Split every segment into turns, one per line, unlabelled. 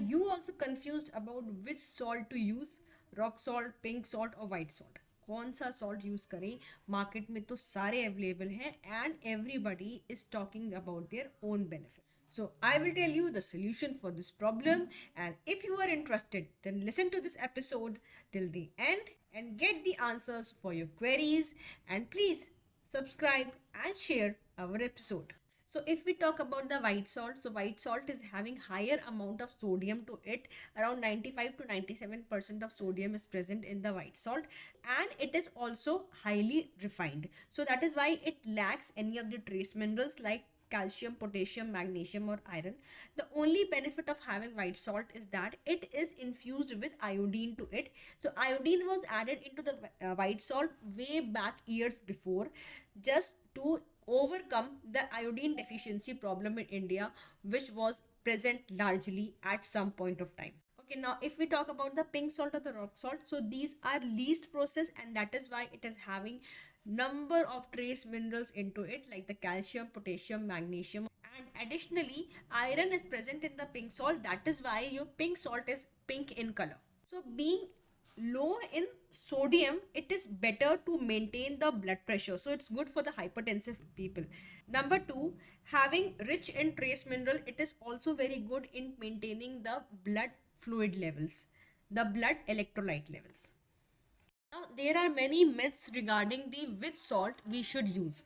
you also confused about which salt to use? Rock salt, pink salt or white salt? कौन सा salt use करें? Market में तो सारे अवेलेबल हैं and everybody is talking about their own benefit. So I will tell you the solution for this problem, and if you are interested then listen to this episode till the end and get the answers for your queries, and please subscribe and share our episode. So if we talk about the white salt, so white salt is having higher amount of sodium to it. Around 95 to 97% of sodium is present in the white salt, and it is also highly refined. So that is why it lacks any of the trace minerals like calcium, potassium, magnesium or iron. The only benefit of having white salt is that it is infused with iodine to it. So iodine was added into the white salt way back years before, just to overcome the iodine deficiency problem in India, which was present largely at some point of time. Okay, now if we talk about the pink salt or the rock salt, so these are least processed, and that is why it is having number of trace minerals into it like the calcium, potassium, magnesium, and additionally iron is present in the pink salt. That is why your pink salt is pink in color. So being low in sodium, it is better to maintain the blood pressure, so it's good for the hypertensive people. Number 2, having rich in trace mineral, it is also very good in maintaining the blood fluid levels, the blood electrolyte levels. Now there are many myths regarding the which salt we should use.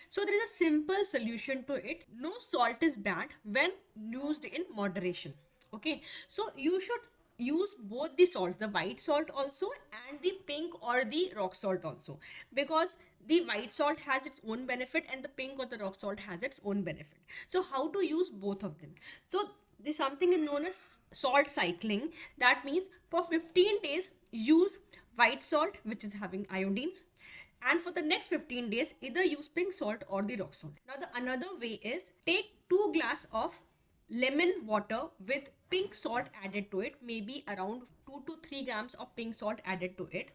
So there is a simple solution to it. No salt is bad when used in moderation. Okay, so you should use both the salts, the white salt also and the pink or the rock salt also, because the white salt has its own benefit and the pink or the rock salt has its own benefit. So how to use both of them? So there's something known as salt cycling. That means for 15 days use white salt which is having iodine, and for the next 15 days either use pink salt or the rock salt. Now the another way is take 2 glass of lemon water with pink salt added to it, maybe around 2 to 3 grams of pink salt added to it,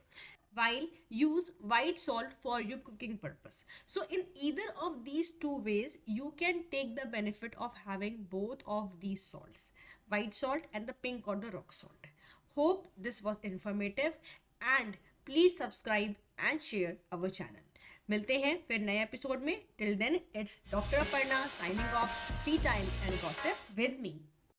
while use white salt for your cooking purpose. So in either of these two ways you can take the benefit of having both of these salts, white salt and the pink or the rock salt. Hope this was informative, and please subscribe and share our channel. मिलते हैं फिर नए episode में. Till then, it's Dr. Aparna signing off. Tea time and gossip with me.